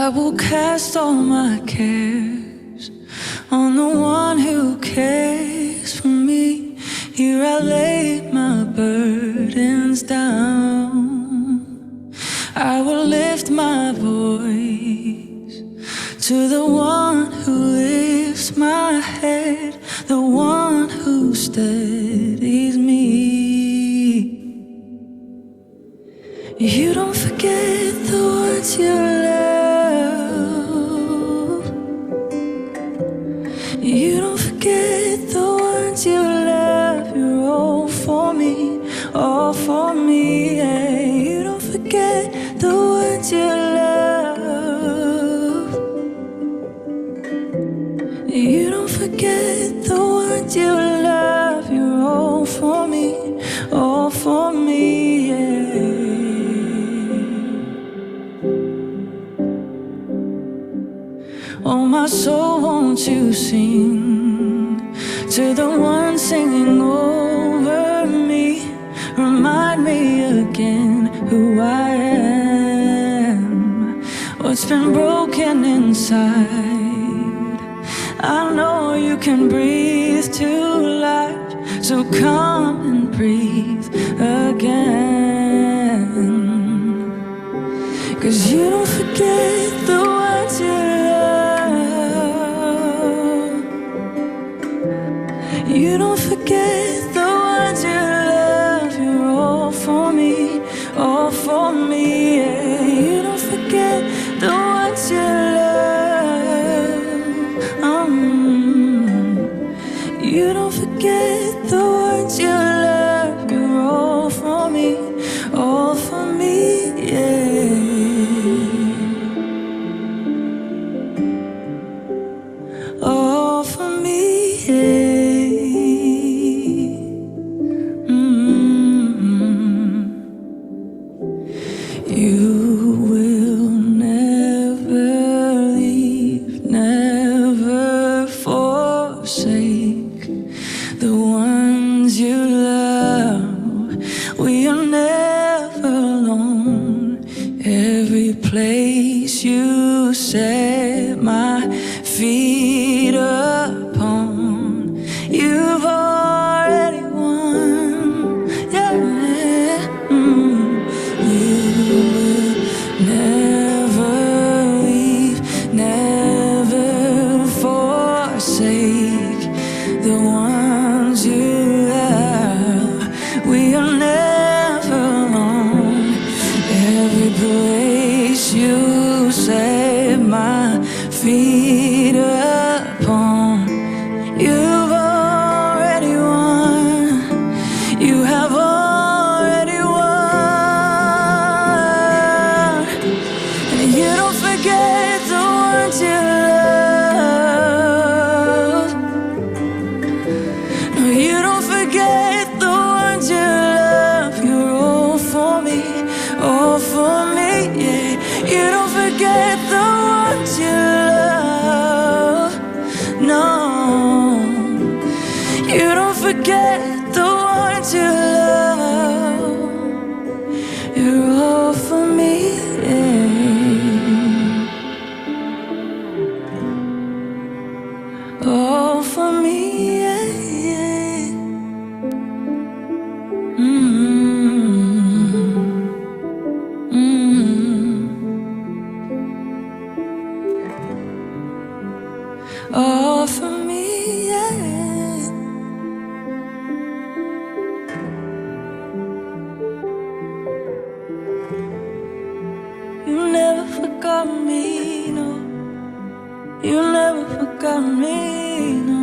I will cast all my cares on the one who cares for me. Here I lay my burdens down. I will lift my voice to the one who lifts my head, the one who steadies me. You don't forget the ones you love. You don't forget the ones you love. You're all for me, all for me. Yeah. You don't forget the ones you love. You don't forget the ones you love. You're all for me, all for me. Yeah. Oh, my soul, won't you sing to the one singing over me? Remind me again who I am, what's been broken inside. I know you can breathe to life, so come and breathe again. 'Cause you don't forget the ones you love. You don't forget the ones you love. You're all for me, all for me. Yeah. You don't forget the ones you love. You don't forget the ones you love. You're all for me, all for me. Yeah. All for me. Yeah. You will never leave, never forsake the ones you love. We are never alone. Every place you set my feet upon, you've already won. Yeah. Never leave, never forsake the ones you love. We are never alone. Every place you set my feet upon, you've already won. You have already won. You don't forget the ones you love. No, you don't forget the ones you love. You're all for me, all for me. Yeah. You don't forget the ones you love. No, you don't forget the ones you love. You're all for me. Yeah. All for me, yeah, yeah. All for me, yeah. You never forgot me, no. You never forgot me, no.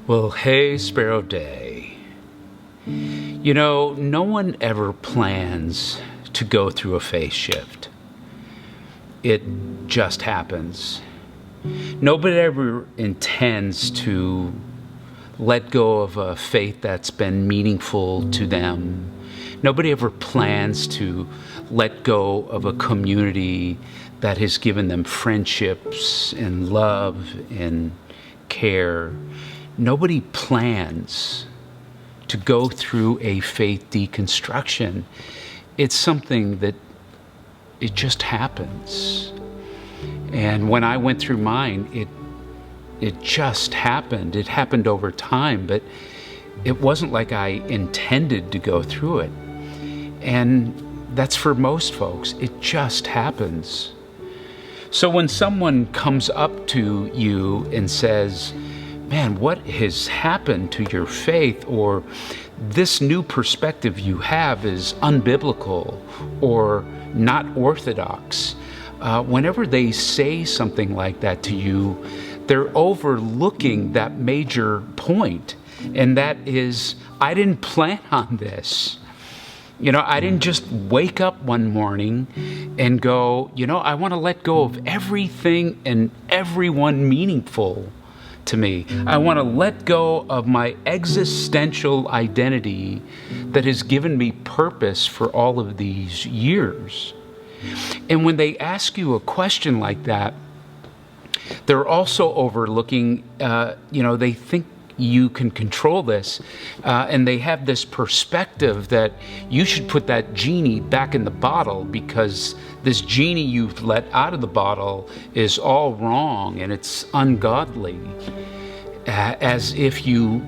Well, hey, SPERO DEI. You know, no one ever plans to go through a phase shift. It just happens. Nobody ever intends to let go of a faith that's been meaningful to them. Nobody ever plans to let go of a community that has given them friendships and love and care. Nobody plans to go through a faith deconstruction. It's something that it just happens. And when I went through mine, it just happened. It happened over time, but it wasn't like I intended to go through it. And that's for most folks. It just happens. So when someone comes up to you and says, man, what has happened to your faith? Or this new perspective you have is unbiblical or not orthodox. Whenever they say something like that to you, they're overlooking that major point. And that is, I didn't plan on this. You know, I didn't just wake up one morning and go, you know, I want to let go of everything and everyone meaningful to me. I want to let go of my existential identity that has given me purpose for all of these years. And when they ask you a question like that, they're also overlooking, they think you can control this, and they have this perspective that you should put that genie back in the bottle because this genie you've let out of the bottle is all wrong and it's ungodly, as if you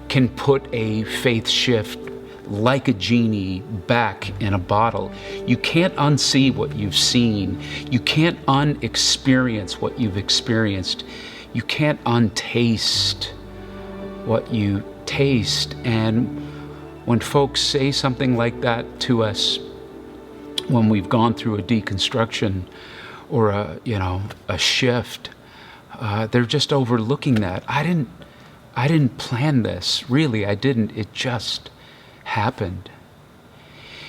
can put a faith shift like a genie back in a bottle. You can't unsee what you've seen. You can't unexperience what you've experienced. You can't untaste what you taste. And when folks say something like that to us, when we've gone through a deconstruction or a shift, they're just overlooking that. I didn't plan this. Really, I didn't. It just happened.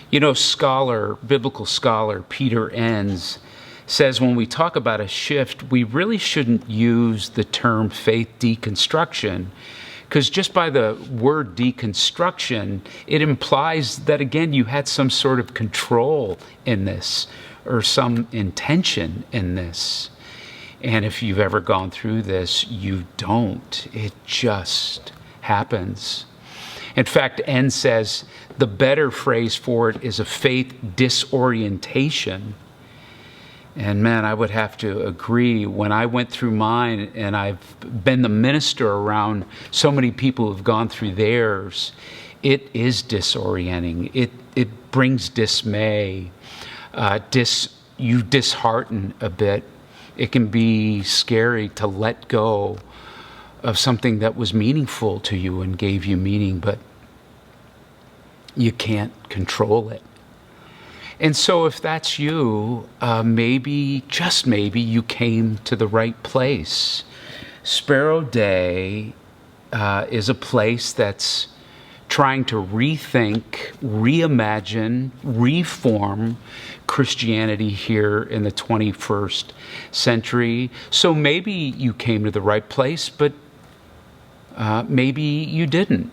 You know, biblical scholar Peter Enns says when we talk about a shift, we really shouldn't use the term faith deconstruction, because just by the word deconstruction, it implies that, again, you had some sort of control in this or some intention in this. And if you've ever gone through this, you don't. It just happens. In fact, N says the better phrase for it is a faith disorientation. And man, I would have to agree. When I went through mine, and I've been the minister around so many people who've gone through theirs, it is disorienting. It brings dismay. You dishearten a bit. It can be scary to let go of something that was meaningful to you and gave you meaning, but you can't control it. And so if that's you, maybe, just maybe, you came to the right place. SPERO DEI is a place that's trying to rethink, reimagine, reform Christianity here in the 21st century. So maybe you came to the right place, but maybe you didn't.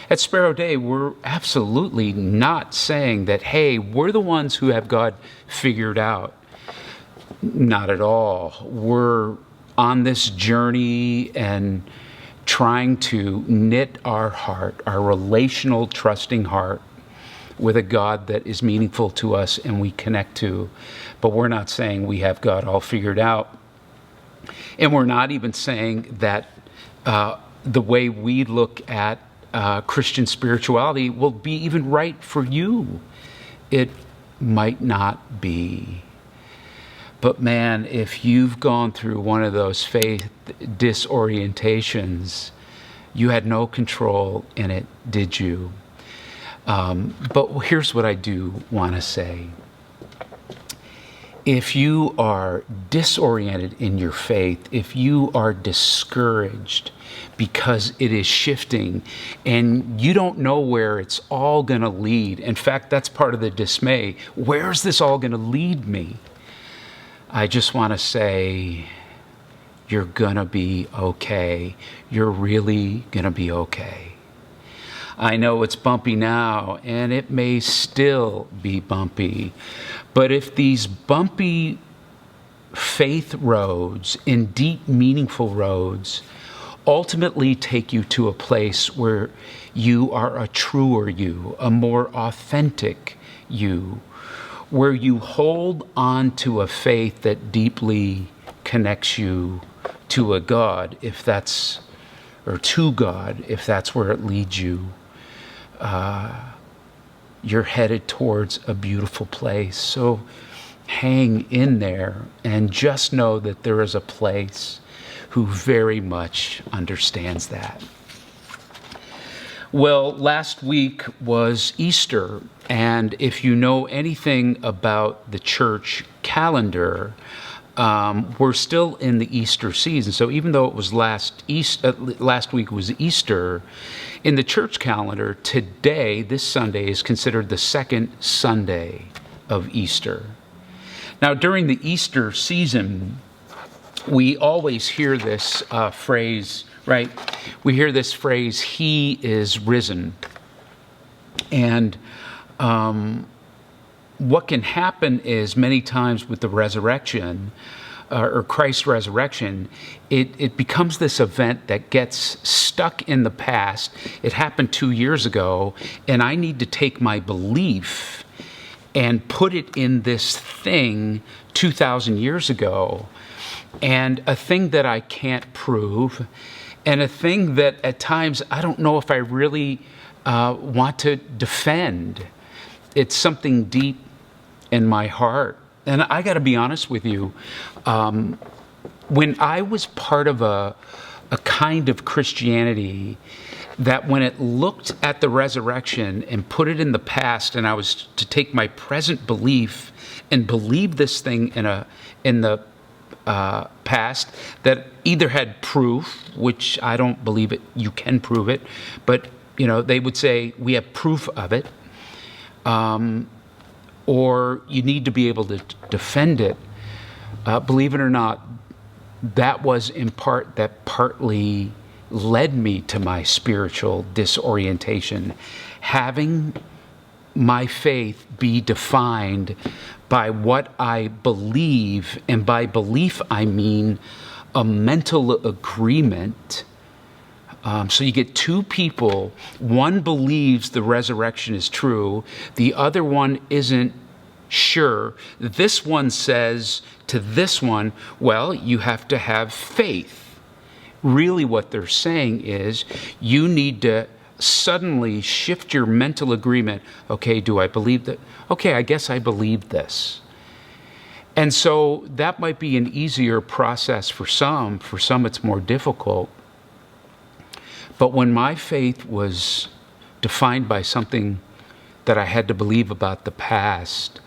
At SPERO DEI, we're absolutely not saying that, hey, we're the ones who have God figured out. Not at all. We're on this journey and trying to knit our heart, our relational, trusting heart, with a God that is meaningful to us and we connect to. But we're not saying we have God all figured out. And we're not even saying that the way we look at Christian spirituality will be even right for you. It might not be. But man, if you've gone through one of those faith disorientations, you had no control in it, did you? But here's what I do want to say. if you are disoriented in your faith, if you are discouraged because it is shifting and you don't know where it's all going to lead, in fact, that's part of the dismay. Where is this all going to lead me? I just want to say, you're going to be okay. You're really going to be okay. I know it's bumpy now, and it may still be bumpy, but if these bumpy faith roads and deep, meaningful roads ultimately take you to a place where you are a truer you, a more authentic you, where you hold on to a faith that deeply connects you to a God, if that's, or to God, if that's where it leads you, you're headed towards a beautiful place. So hang in there and just know that there is a place who very much understands that. Well, last week was Easter, and if you know anything about the church calendar, we're still in the Easter season. So even though it was last week was Easter, in the church calendar, today, this Sunday, is considered the second Sunday of Easter. Now, during the Easter season, we always hear this phrase, right? We hear this phrase, "He is risen." And what can happen is many times with the resurrection, or Christ's resurrection, it becomes this event that gets stuck in the past. It happened 2 years ago, and I need to take my belief and put it in this thing 2,000 years ago, and a thing that I can't prove, and a thing that at times I don't know if I really want to defend. It's something deep in my heart. And I got to be honest with you, when I was part of a kind of Christianity that when it looked at the resurrection and put it in the past, and I was to take my present belief and believe this thing in the past that either had proof, which I don't believe it, you can prove it, but they would say we have proof of it, or you need to be able to defend it. Believe it or not, that was in part that partly led me to my spiritual disorientation. Having my faith be defined by what I believe, and by belief I mean a mental agreement. So you get two people, one believes the resurrection is true, the other one isn't sure. This one says to this one, well, you have to have faith. Really what they're saying is you need to suddenly shift your mental agreement. Okay, do I believe that? Okay, I guess I believe this. And so that might be an easier process for some. For some, it's more difficult. But when my faith was defined by something that I had to believe about the past,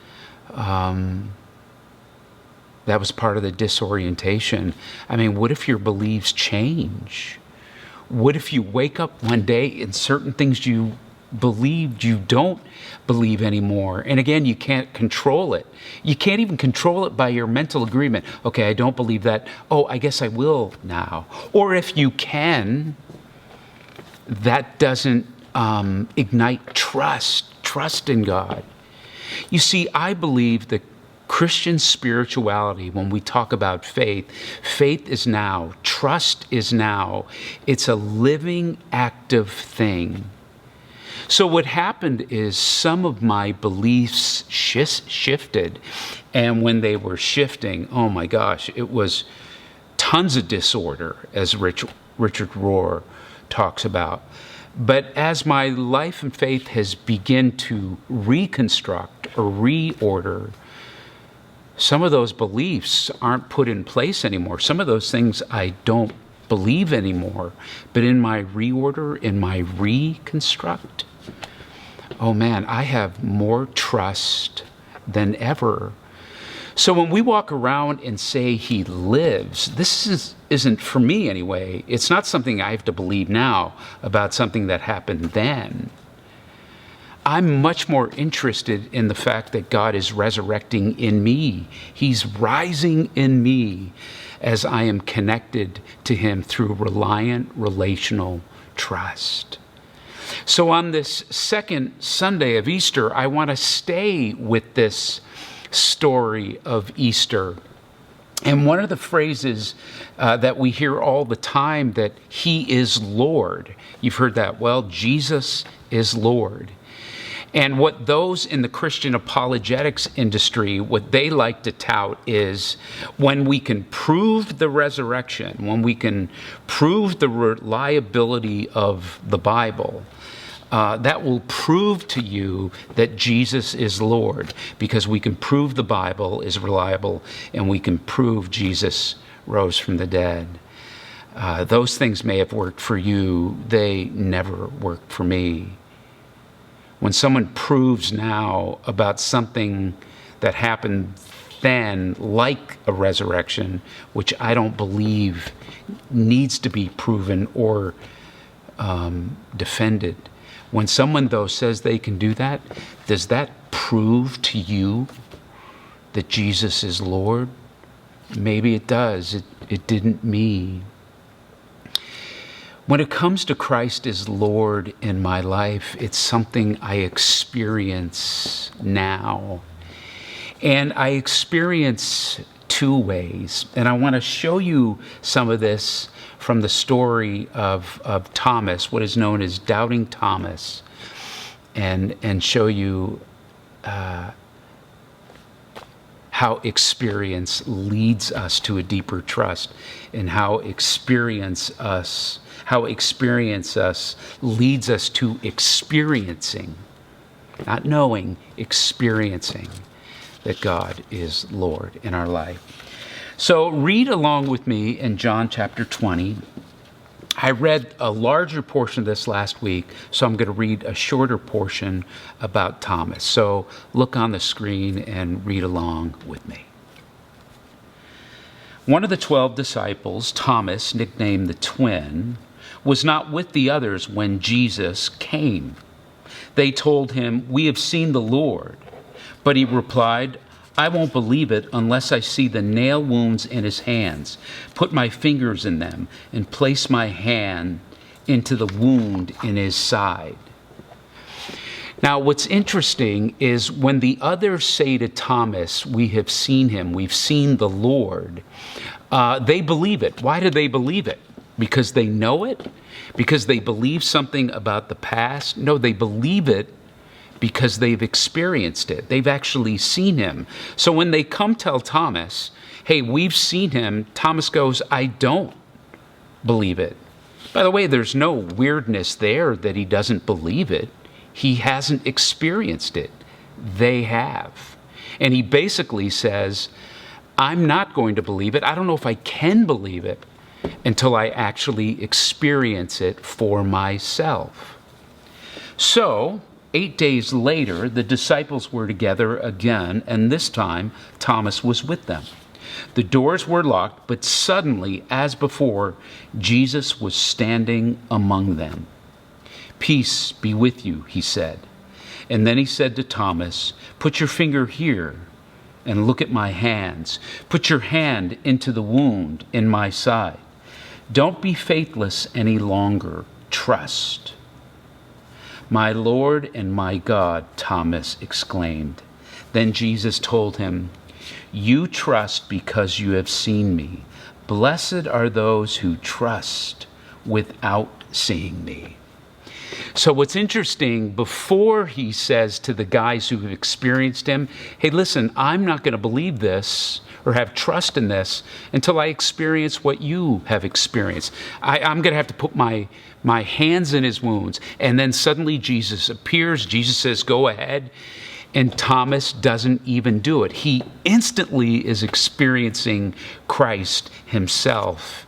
that was part of the disorientation. I mean, what if your beliefs change? What if you wake up one day and certain things you believed you don't believe anymore? And again, you can't control it. You can't even control it by your mental agreement. Okay, I don't believe that. Oh, I guess I will now. Or if you can, that doesn't ignite trust in God. You see, I believe that Christian spirituality, when we talk about faith, faith is now, trust is now. It's a living, active thing. So what happened is some of my beliefs shifted, and when they were shifting, oh my gosh, it was tons of disorder, as Richard Rohr talks about. But as my life and faith has begun to reconstruct or reorder, some of those beliefs aren't put in place anymore. Some of those things I don't believe anymore. But in my reorder, in my reconstruct, oh man, I have more trust than ever. So when we walk around and say he lives, isn't for me anyway. It's not something I have to believe now about something that happened then. I'm much more interested in the fact that God is resurrecting in me. He's rising in me as I am connected to him through reliant relational trust. So on this second Sunday of Easter, I want to stay with this story of Easter. And one of the phrases that we hear all the time, that he is Lord. You've heard that. Well, Jesus is Lord. And what those in the Christian apologetics industry, what they like to tout is when we can prove the resurrection, when we can prove the reliability of the Bible, that will prove to you that Jesus is Lord, because we can prove the Bible is reliable and we can prove Jesus rose from the dead. Those things may have worked for you. They never worked for me. When someone proves now about something that happened then, like a resurrection, which I don't believe needs to be proven or defended, when someone, though, says they can do that, does that prove to you that Jesus is Lord? Maybe it does. It didn't me. When it comes to Christ as Lord in my life, it's something I experience now. And I experience two ways. And I want to show you some of this from the story of Thomas, what is known as Doubting Thomas, and show you how experience leads us to a deeper trust, and how experience us leads us to experiencing, not knowing, experiencing that God is Lord in our life. So read along with me in John chapter 20. I read a larger portion of this last week, so I'm going to read a shorter portion about Thomas. So look on the screen and read along with me. One of the 12 disciples, Thomas, nicknamed the Twin, was not with the others when Jesus came. They told him, "We have seen the Lord." But he replied, "I won't believe it unless I see the nail wounds in his hands, put my fingers in them, and place my hand into the wound in his side." Now, what's interesting is when the others say to Thomas, "We have seen him, we've seen the Lord," they believe it. Why do they believe it? Because they know it? Because they believe something about the past? No, they believe it because they've experienced it. They've actually seen him. So when they come tell Thomas, "Hey, we've seen him," Thomas goes, "I don't believe it." By the way, there's no weirdness there that he doesn't believe it. He hasn't experienced it. They have. And he basically says, "I'm not going to believe it. I don't know if I can believe it until I actually experience it for myself." So 8 days later, the disciples were together again, and this time Thomas was with them. The doors were locked, but suddenly, as before, Jesus was standing among them. "Peace be with you," he said. And then he said to Thomas, "Put your finger here and look at my hands. Put your hand into the wound in my side. Don't be faithless any longer. Trust." "My Lord and my God," Thomas exclaimed. Then Jesus told him, "You trust because you have seen me. Blessed are those who trust without seeing me." So what's interesting, before he says to the guys who have experienced him, "Hey, listen, I'm not going to believe this or have trust in this until I experience what you have experienced. I'm going to have to put my hands in his wounds." And then suddenly Jesus appears. Jesus says, "Go ahead." And Thomas doesn't even do it. He instantly is experiencing Christ himself,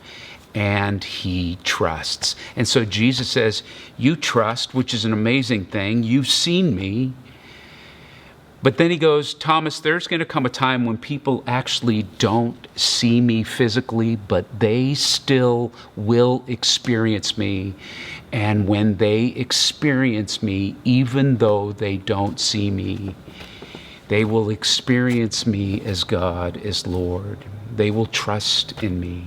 and he trusts. And so Jesus says, "You trust," which is an amazing thing. "You've seen me. But then he goes, Thomas, there's going to come a time when people actually don't see me physically, but they still will experience me. And when they experience me, even though they don't see me, they will experience me as God, as Lord. They will trust in me.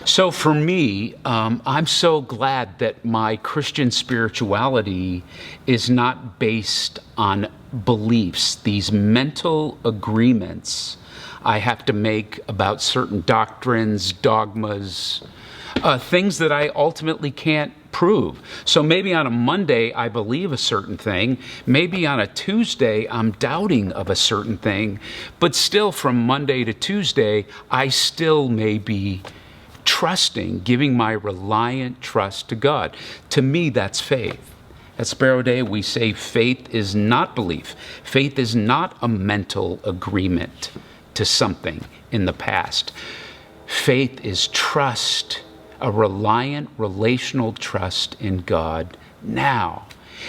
So for me, I'm so glad that my Christian spirituality is not based on beliefs, these mental agreements I have to make about certain doctrines, dogmas, things that I ultimately can't prove. So maybe on a Monday I believe a certain thing, maybe on a Tuesday I'm doubting of a certain thing, but still from Monday to Tuesday I still may be trusting, giving my reliant trust to God. To me, that's faith. At SPERO DEI, we say faith is not belief. Faith is not a mental agreement to something in the past. Faith is trust, a reliant, relational trust in God now.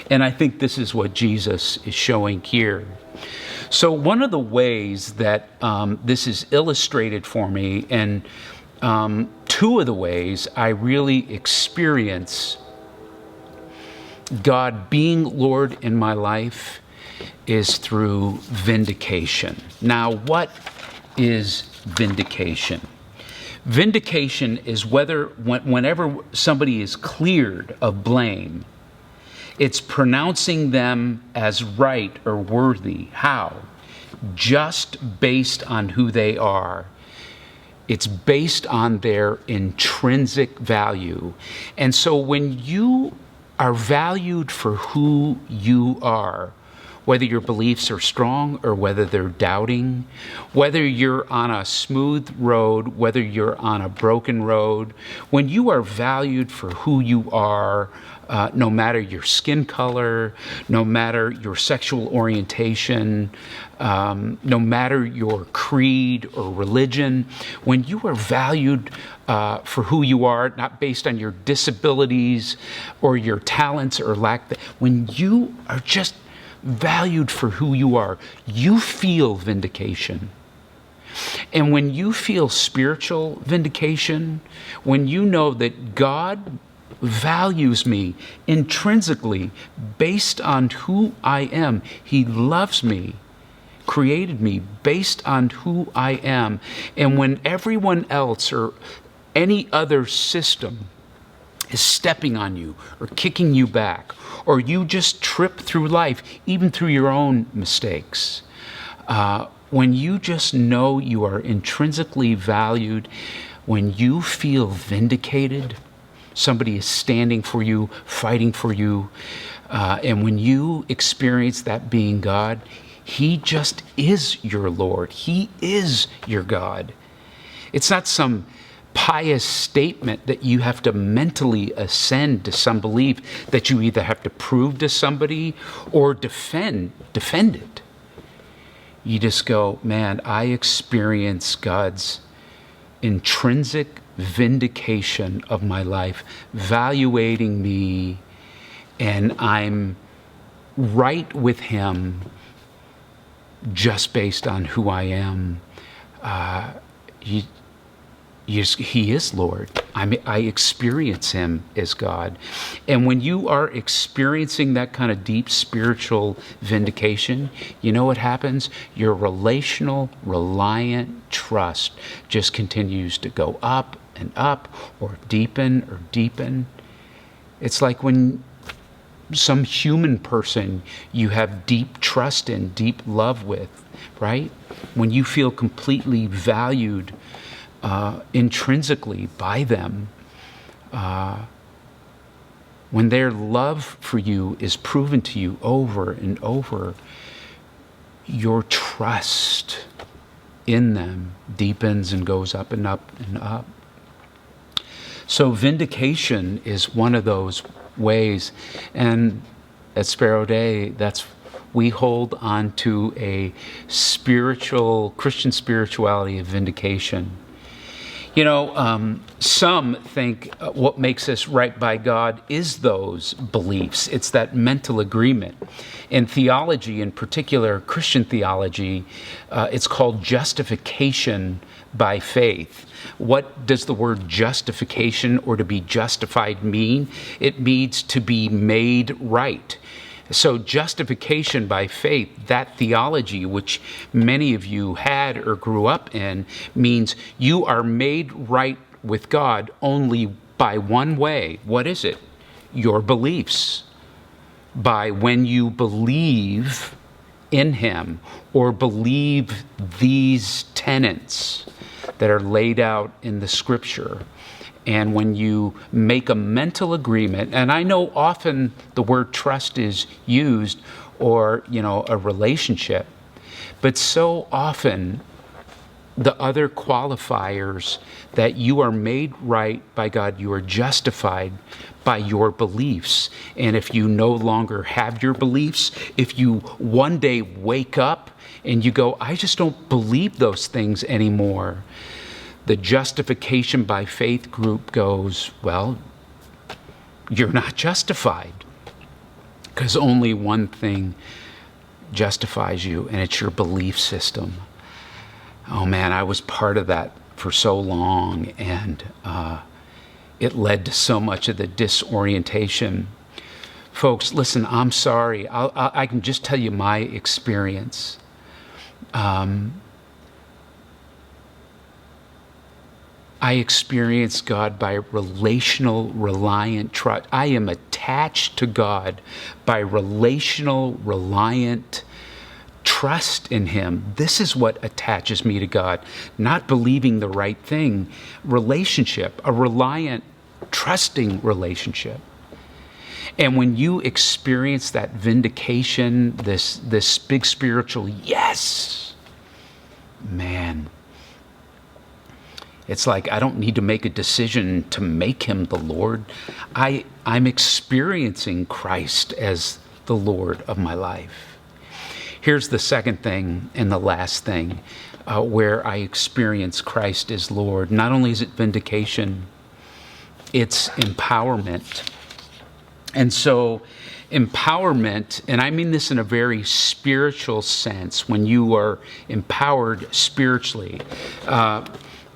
And I think this is what Jesus is showing here. So one of the ways that this is illustrated for me, and two of the ways I really experience God being Lord in my life is through vindication. Now, what is vindication? Vindication is whenever somebody is cleared of blame, it's pronouncing them as right or worthy. How? Just based on who they are. It's based on their intrinsic value. And so when you are valued for who you are, whether your beliefs are strong or whether they're doubting, whether you're on a smooth road, whether you're on a broken road, when you are valued for who you are, no matter your skin color, no matter your sexual orientation, no matter your creed or religion, when you are valued for who you are, not based on your disabilities or your talents or lack, when you are just valued for who you are, you feel vindication. And when you feel spiritual vindication, when you know that God values me intrinsically based on who I am, He loves me, created me based on who I am, and when everyone else or any other system is stepping on you or kicking you back, or you just trip through life, even through your own mistakes, when you just know you are intrinsically valued, when you feel vindicated, somebody is standing for you, fighting for you, and when you experience that being God, He just is your Lord. He is your God. It's not some pious statement that you have to mentally ascend to some belief that you either have to prove to somebody or defend it. You just go, man, I experience God's intrinsic vindication of my life, valuating me, and I'm right with Him just based on who I am. He is Lord. I experience Him as God. And when you are experiencing that kind of deep spiritual vindication, you know what happens? Your relational, reliant trust just continues to go up and up, or deepen. It's like when some human person you have deep trust in, deep love with, right? When you feel completely valued intrinsically by them, when their love for you is proven to you over and over, your trust in them deepens and goes up and up and up. So vindication is one of those ways, and at SPERO DEI, we hold on to a spiritual, Christian spirituality of vindication. Some think what makes us right by God is those beliefs. It's that mental agreement. In theology, in particular Christian theology, it's called justification by faith. What does the word justification or to be justified mean? It means to be made right. So justification by faith, that theology, which many of you had or grew up in, means you are made right with God only by one way. What is it? Your beliefs. By when you believe in Him or believe these tenets that are laid out in the Scripture. And when you make a mental agreement, and I know often the word trust is used, or, a relationship, but so often the other qualifiers that you are made right by God, you are justified by your beliefs. And if you no longer have your beliefs, if you one day wake up and you go, I just don't believe those things anymore, the justification by faith group goes, well, you're not justified, because only one thing justifies you, and it's your belief system. Oh man, I was part of that for so long, and it led to so much of the disorientation. Folks, listen, I'm sorry. I can just tell you my experience. I experience God by relational, reliant trust. I am attached to God by relational, reliant trust in Him. This is what attaches me to God, not believing the right thing. Relationship, a reliant, trusting relationship. And when you experience that vindication, this big spiritual yes, man, it's like I don't need to make a decision to make Him the Lord. I'm experiencing Christ as the Lord of my life. Here's the second thing and the last thing where I experience Christ as Lord. Not only is it vindication, it's empowerment. And so empowerment, and I mean this in a very spiritual sense, when you are empowered spiritually,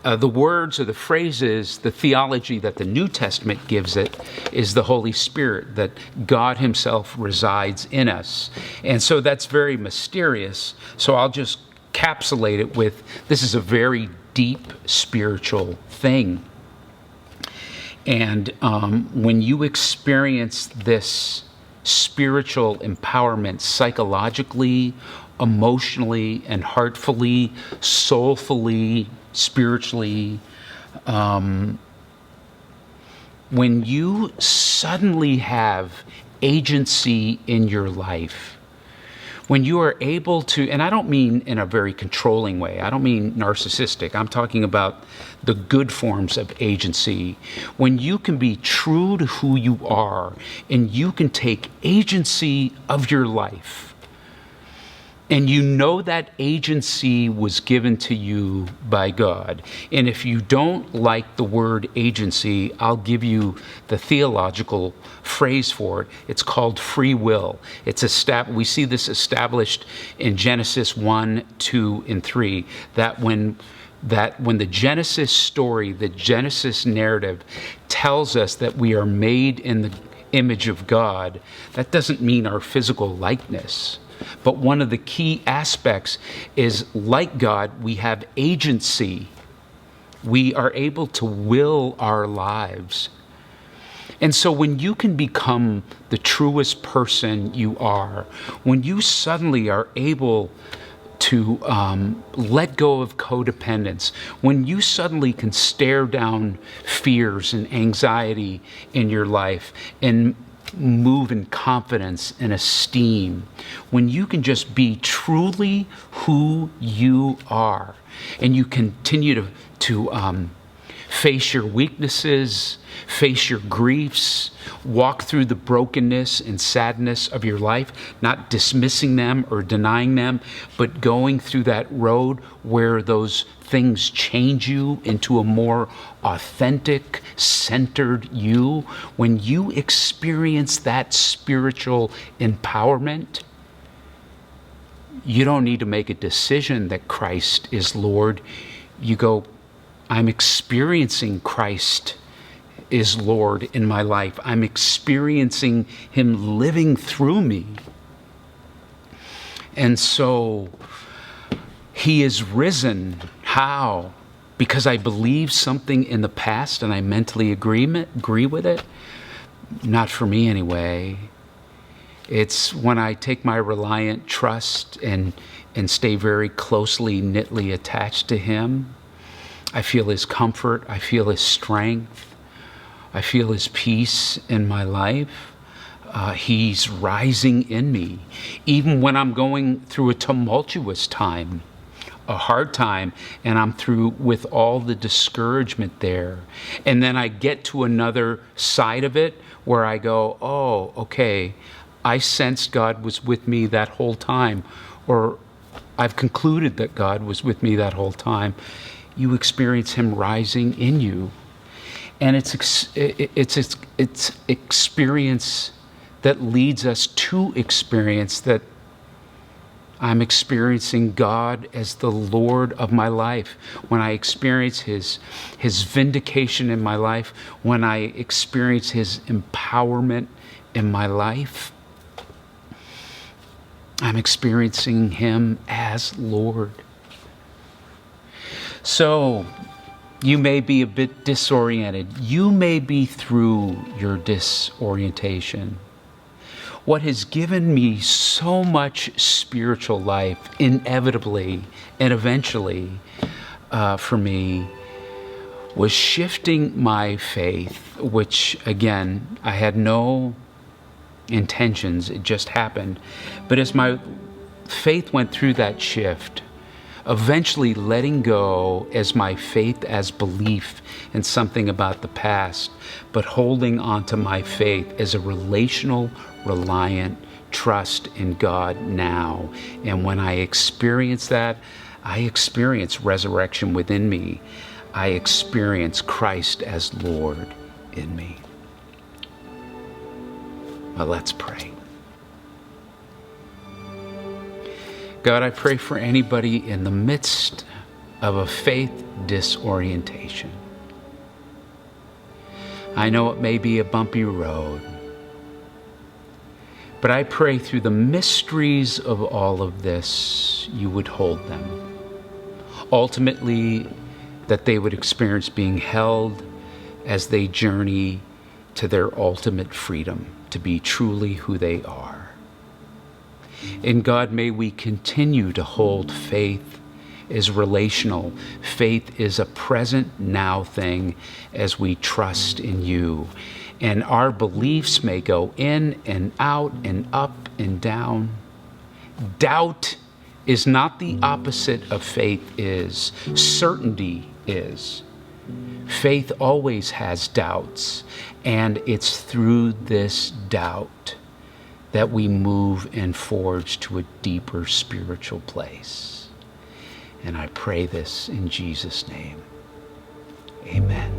the words or the phrases, the theology that the New Testament gives it is the Holy Spirit, that God Himself resides in us. And so that's very mysterious. So I'll just capsulate it with, this is a very deep spiritual thing. And when you experience this spiritual empowerment psychologically, emotionally, and heartfully, soulfully, spiritually, when you suddenly have agency in your life, when you are able to, and I don't mean in a very controlling way, I don't mean narcissistic, I'm talking about the good forms of agency, when you can be true to who you are and you can take agency of your life, and you know that agency was given to you by God. And if you don't like the word agency, I'll give you the theological phrase for it. It's called free will. We see this established in Genesis 1, 2, and 3, that when the Genesis story, the Genesis narrative tells us that we are made in the image of God, that doesn't mean our physical likeness. But one of the key aspects is, like God, we have agency. We are able to will our lives. And so when you can become the truest person you are, when you suddenly are able to let go of codependence, when you suddenly can stare down fears and anxiety in your life and move in confidence and esteem, when you can just be truly who you are, and you continue to face your weaknesses, face your griefs, walk through the brokenness and sadness of your life, not dismissing them or denying them, but going through that road where those things change you into a more authentic, centered you, when you experience that spiritual empowerment, you don't need to make a decision that Christ is Lord. You go, I'm experiencing Christ is Lord in my life. I'm experiencing Him living through me. And so He is risen. How? Because I believe something in the past and I mentally agree with it? Not for me anyway. It's when I take my reliant trust and stay very closely, knitly attached to Him. I feel His comfort. I feel His strength. I feel His peace in my life. He's rising in me. Even when I'm going through a tumultuous time, a hard time, and I'm through with all the discouragement there. And then I get to another side of it where I go, oh, okay, I sensed God was with me that whole time, or I've concluded that God was with me that whole time. You experience Him rising in you. And it's experience that leads us to experience that I'm experiencing God as the Lord of my life. When I experience His vindication in my life, when I experience His empowerment in my life, I'm experiencing Him as Lord. So, you may be a bit disoriented. You may be through your disorientation. What has given me so much spiritual life, inevitably and eventually for me, was shifting my faith, which again, I had no intentions, it just happened. But as my faith went through that shift, eventually letting go as my faith as belief in something about the past, but holding on to my faith as a relational, reliant trust in God now. And when I experience that, I experience resurrection within me. I experience Christ as Lord in me. Well, let's pray. God, I pray for anybody in the midst of a faith disorientation. I know it may be a bumpy road, but I pray through the mysteries of all of this, you would hold them. Ultimately, that they would experience being held as they journey to their ultimate freedom, to be truly who they are. And God, may we continue to hold faith as relational. Faith is a present now thing as we trust in you. And our beliefs may go in and out and up and down. Doubt is not the opposite of faith is. Certainty is. Faith always has doubts, and it's through this doubt that we move and forge to a deeper spiritual place. And I pray this in Jesus' name. Amen.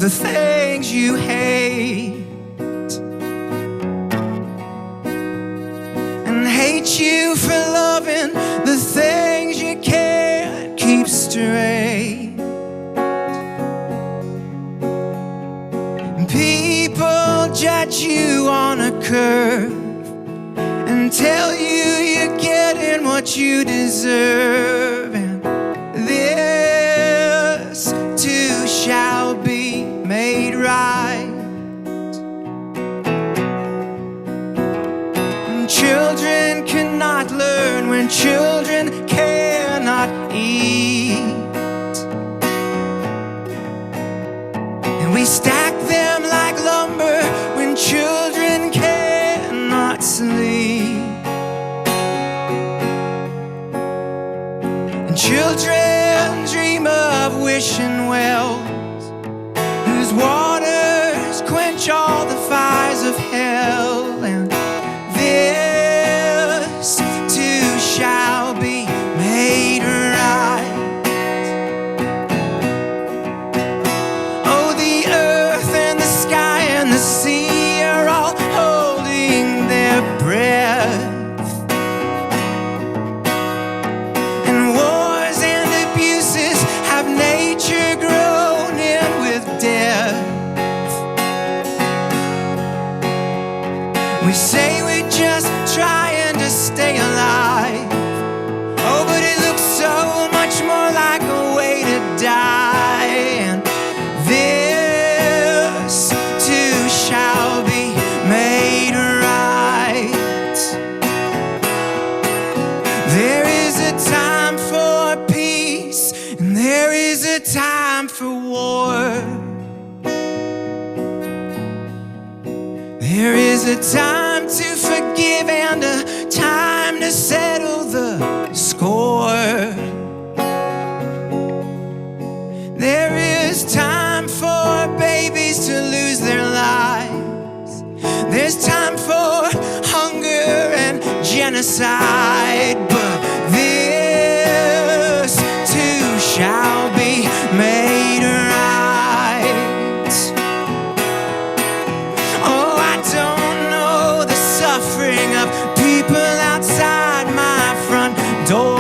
the things you hate, and hate you for loving the things you can't keep straight. And people judge you on a curve and tell you you're getting what you deserve, and this too shall be made right. And children cannot learn when children cannot eat, and we stack them like lumber when children cannot sleep. And children dream of wishing wells whose waters quench all the fires of hell, and this too shall be made right. Oh, the earth and the sky and the sea are all holding their breath, and wars and abuses have nature grown in with death. We say we're just trying to stay alive, oh, but it looks so much more like a way to die, and this too shall be made right. There is a time for peace, and there is a time for war. There is a time to forgive and a time to settle the score. There is time for babies to lose their lives. There's time for hunger and genocide, but this too shall be made right. Oh, I don't know the suffering of people outside my front door,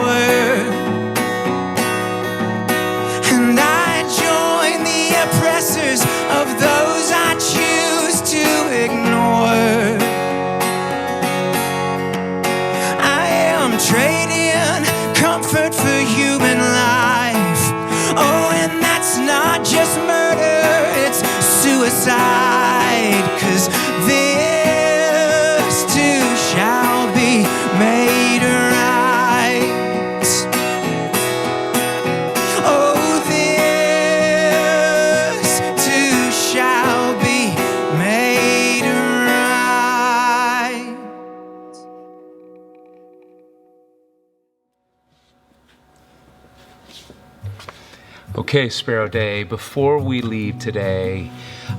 and I join the oppressors of those I choose to ignore. I am trading comfort for human life. Oh, and that's not just murder, it's suicide. 'Cause this too shall be made right. Oh, this too shall be made right. Okay, SPERO Day, before we leave today,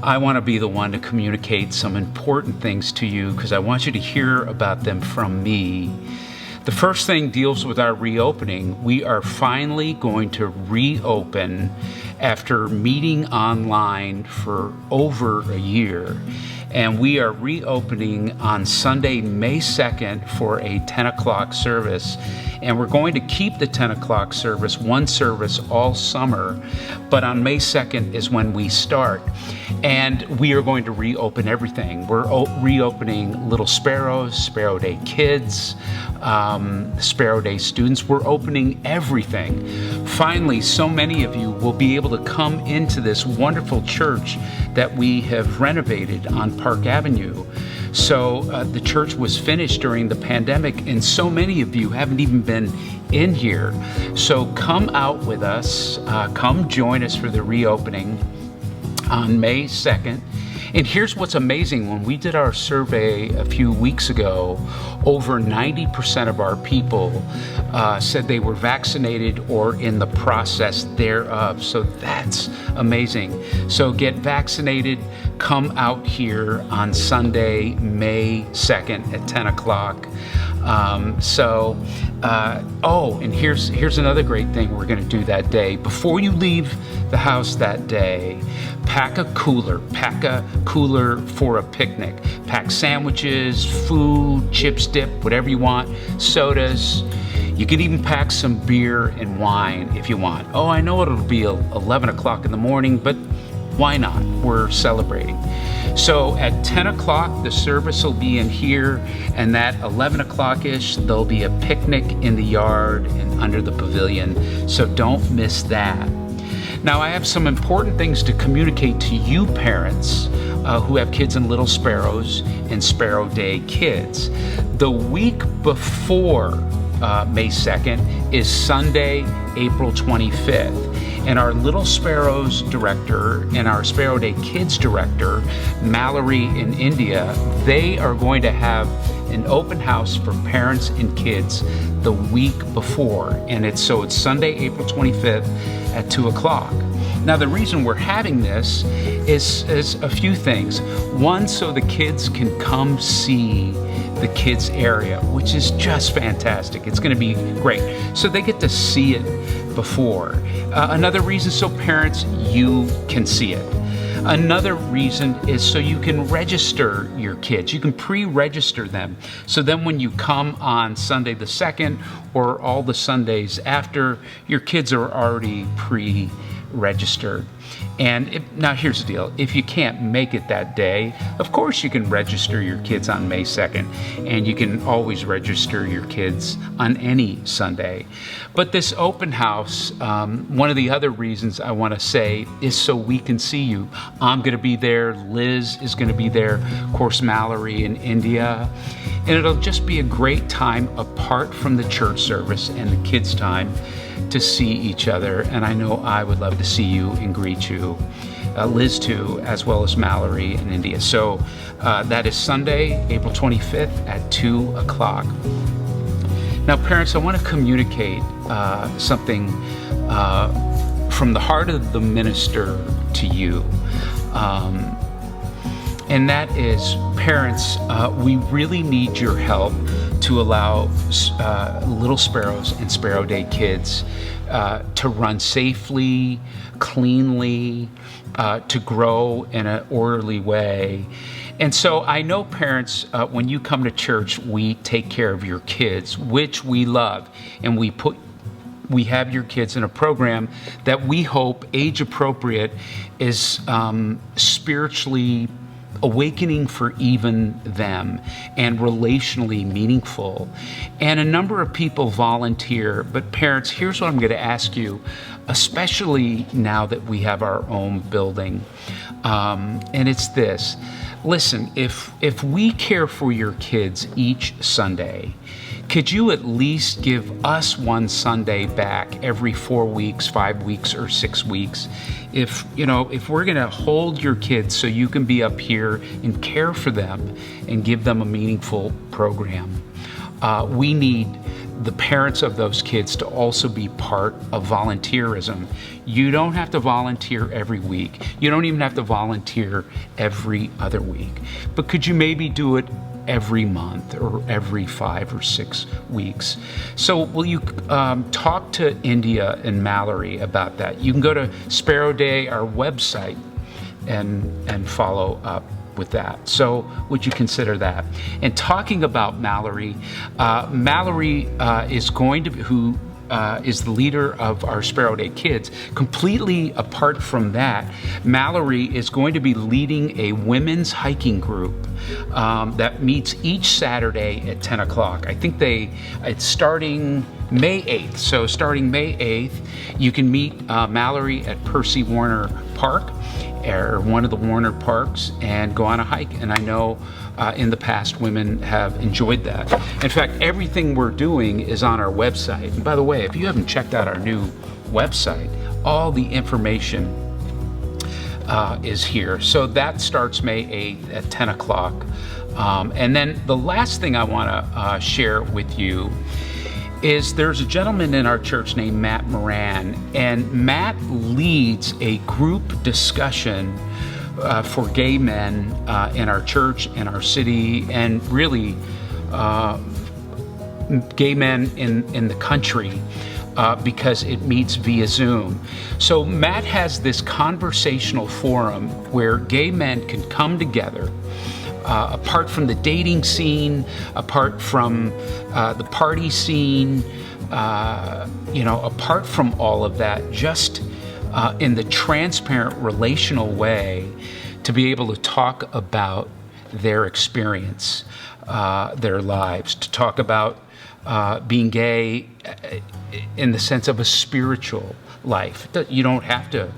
I want to be the one to communicate some important things to you because I want you to hear about them from me. The first thing deals with our reopening. We are finally going to reopen after meeting online for over a year. And we are reopening on Sunday, May 2nd for a 10 o'clock service. And we're going to keep the 10 o'clock service, one service all summer, but on May 2nd is when we start. And we are going to reopen everything. We're reopening Little Sparrows, SPERO Day kids, SPERO Day students. We're opening everything. Finally, so many of you will be able to come into this wonderful church that we have renovated on Park Avenue. So the church was finished during the pandemic, and so many of you haven't even been in here. So come out with us, come join us for the reopening on May 2nd. And here's what's amazing. When we did our survey a few weeks ago, over 90% of our people said they were vaccinated or in the process thereof. So that's amazing. So get vaccinated, come out here on Sunday, May 2nd at 10 o'clock. And here's another great thing we're going to do that day. Before you leave the house that day, pack a cooler for a picnic. Pack sandwiches, food, chips, dip, whatever you want, sodas. You can even pack some beer and wine if you want. Oh, I know it'll be 11 o'clock in the morning, but why not? We're celebrating. So at 10 o'clock, the service will be in here, and at 11 o'clock-ish, there'll be a picnic in the yard and under the pavilion, so don't miss that. Now, I have some important things to communicate to you parents who have kids in Little Sparrows and SPERO DEI kids. The week before May 2nd is Sunday, April 25th. And our Little Sparrows director and our SPERO DEI Kids director, Mallory in India, they are going to have an open house for parents and kids the week before. And it's Sunday, April 25th at 2 o'clock. Now, the reason we're having this is a few things. One, so the kids can come see the kids area, which is just fantastic. It's going to be great. So they get to see it before. Another reason, so parents, you can see it. Another reason is so you can register your kids. You can pre-register them. So then when you come on Sunday the 2nd or all the Sundays after, your kids are already pre-registered. And now here's the deal. If you can't make it that day, of course you can register your kids on May 2nd, and you can always register your kids on any Sunday. But this open house, one of the other reasons I want to say is so we can see you. I'm going to be there. Liz is going to be there. Of course, Mallory in India. And it'll just be a great time apart from the church service and the kids' time to see each other, and I know I would love to see you and greet you, Liz too, as well as Mallory in India. So that is Sunday, April 25th at 2 o'clock. Now, parents, I want to communicate something from the heart of the minister to you. And that is, parents, we really need your help to allow Little Sparrows and SPERO DEI kids to run safely, cleanly, to grow in an orderly way. And so I know, parents, when you come to church, we take care of your kids, which we love, and we have your kids in a program that we hope, age appropriate, is spiritually awakening for even them and relationally meaningful. And a number of people volunteer, but parents, here's what I'm going to ask you, especially now that we have our own building. And it's this. Listen, if we care for your kids each Sunday, could you at least give us one Sunday back every 4 weeks, 5 weeks, or 6 weeks? If we're going to hold your kids so you can be up here and care for them and give them a meaningful program, we need the parents of those kids to also be part of volunteerism. You don't have to volunteer every week. You don't even have to volunteer every other week. But could you maybe do it every month or every 5 or 6 weeks? So will you talk to India and Mallory about that? You can go to SPERO DEI, our website, and follow up with that. So would you consider that? And talking about Mallory, Mallory is going to be, who is the leader of our SPERO DEI kids. Completely apart from that, Mallory is going to be leading a women's hiking group that meets each Saturday at 10 o'clock. I think it's starting May 8th. So starting May 8th, you can meet Mallory at Percy Warner Park, or one of the Warner Parks, and go on a hike. And I know in the past women have enjoyed that. In fact, everything we're doing is on our website. And by the way, if you haven't checked out our new website, all the information is here. So that starts May 8th at 10 o'clock. And then the last thing I want to share with you is there's a gentleman in our church named Matt Moran, and Matt leads a group discussion for gay men in our church, in our city, and really gay men in the country, because it meets via Zoom. So Matt has this conversational forum where gay men can come together, apart from the dating scene, apart from the party scene, apart from all of that, just in the transparent relational way, to be able to talk about their experience, their lives, to talk about being gay in the sense of a spiritual life. You don't have to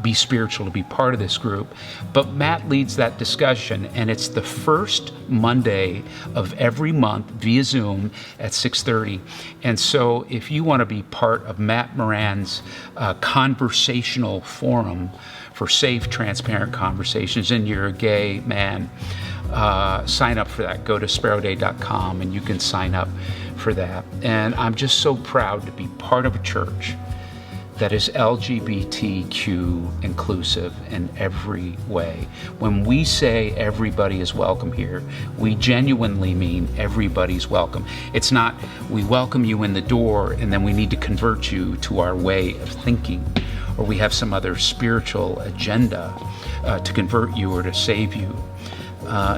be spiritual to be part of this group, but Matt leads that discussion, and it's the first Monday of every month via Zoom at 6:30. And so if you want to be part of Matt Moran's conversational forum for safe, transparent conversations, and you're a gay man, sign up for that. Go to SPERODEI.com and you can sign up for that. And I'm just so proud to be part of a church that is LGBTQ inclusive in every way. When we say everybody is welcome here, we genuinely mean everybody's welcome. It's not we welcome you in the door and then we need to convert you to our way of thinking, or we have some other spiritual agenda to convert you or to save you.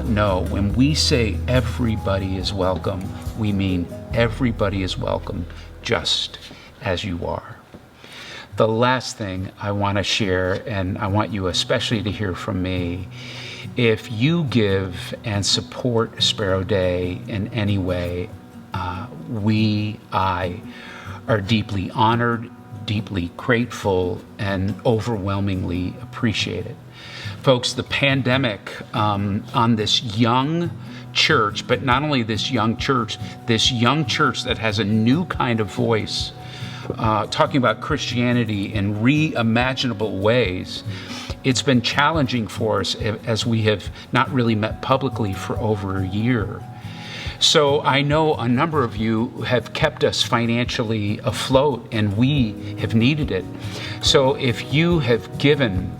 No, when we say everybody is welcome, we mean everybody is welcome just as you are. The last thing I want to share, and I want you especially to hear from me, if you give and support SPERO DEI in any way, I are deeply honored, deeply grateful, and overwhelmingly appreciate it. Folks, the pandemic on this young church, but not only this young church that has a new kind of voice, talking about Christianity in reimaginable ways, it's been challenging for us as we have not really met publicly for over a year. So I know a number of you have kept us financially afloat, and we have needed it. So if you have given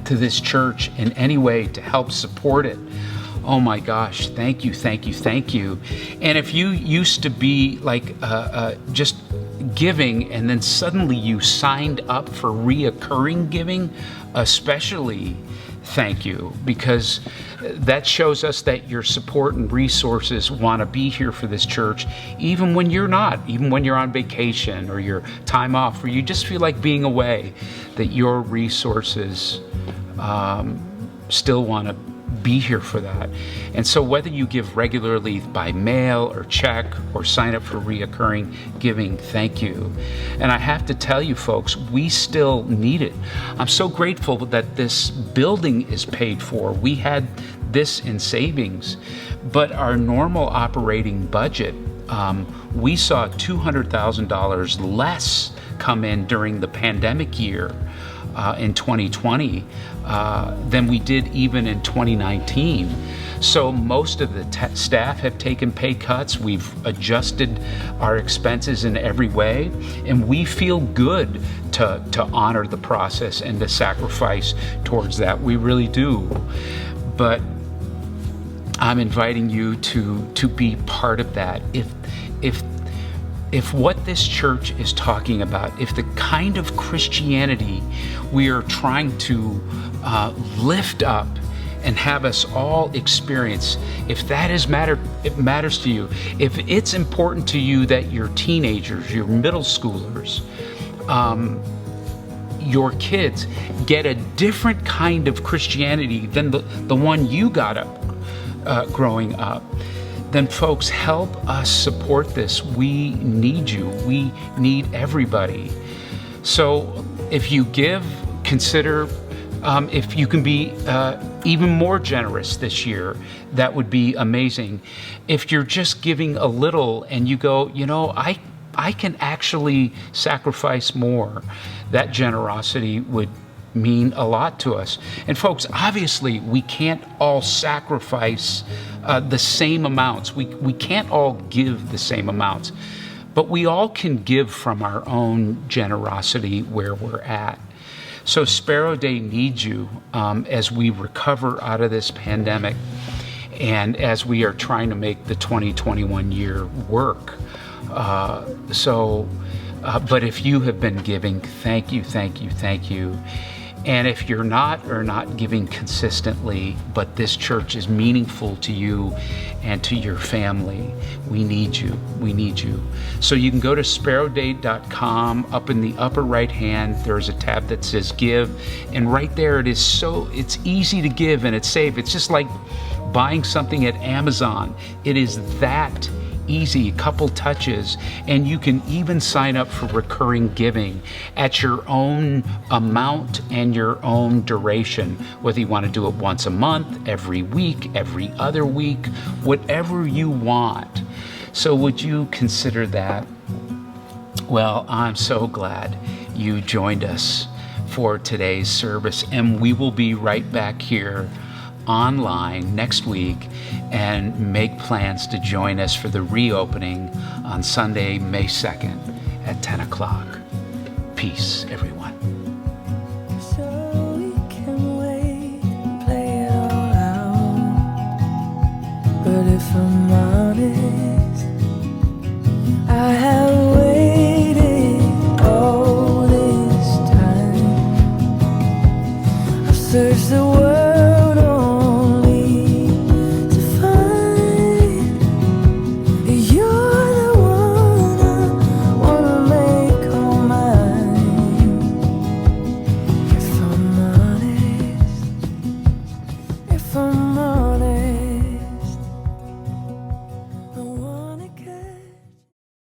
to this church in any way to help support it, oh my gosh, thank you, thank you, thank you. And if you used to be like just giving and then suddenly you signed up for reoccurring giving, especially thank you, because that shows us that your support and resources want to be here for this church, even when you're not, even when you're on vacation or your time off, or you just feel like being away, that your resources still want to be here for that. And so whether you give regularly by mail or check or sign up for reoccurring giving, thank you. And I have to tell you folks, we still need it. I'm so grateful that this building is paid for. We had this in savings, but our normal operating budget, we saw $200,000 less come in during the pandemic year in 2020 than we did even in 2019. So most of the staff have taken pay cuts. We've adjusted our expenses in every way, and we feel good to honor the process and to sacrifice towards that. We really do. But I'm inviting you to be part of that. If what this church is talking about, if the kind of Christianity we are trying to lift up and have us all experience, if that it matters to you, if it's important to you that your teenagers, your middle schoolers, your kids get a different kind of Christianity than the one you got up growing up, then folks, help us support this. We need you. We need everybody. So if you give, consider if you can be even more generous this year, that would be amazing. If you're just giving a little and you go, I can actually sacrifice more, that generosity would mean a lot to us. And folks, obviously we can't all sacrifice the same amounts. We can't all give the same amounts, but we all can give from our own generosity where we're at. So Sparrow Day needs you as we recover out of this pandemic and as we are trying to make the 2021 year work. But if you have been giving, thank you, thank you, thank you. And if you're not or not giving consistently, but this church is meaningful to you and to your family, we need you. We need you. So you can go to sparrowday.com. Up in the upper right hand, there's a tab that says Give. And right there it's easy to give and it's safe. It's just like buying something at Amazon. It is that easy, a couple touches, and you can even sign up for recurring giving at your own amount and your own duration, whether you want to do it once a month, every week, every other week, whatever you want. So would you consider that? Well, I'm so glad you joined us for today's service, and we will be right back here online next week and make plans to join us for the reopening on Sunday, May 2nd at 10 o'clock. Peace, everyone. So we can wait and play it all out. But if I'm honest, I have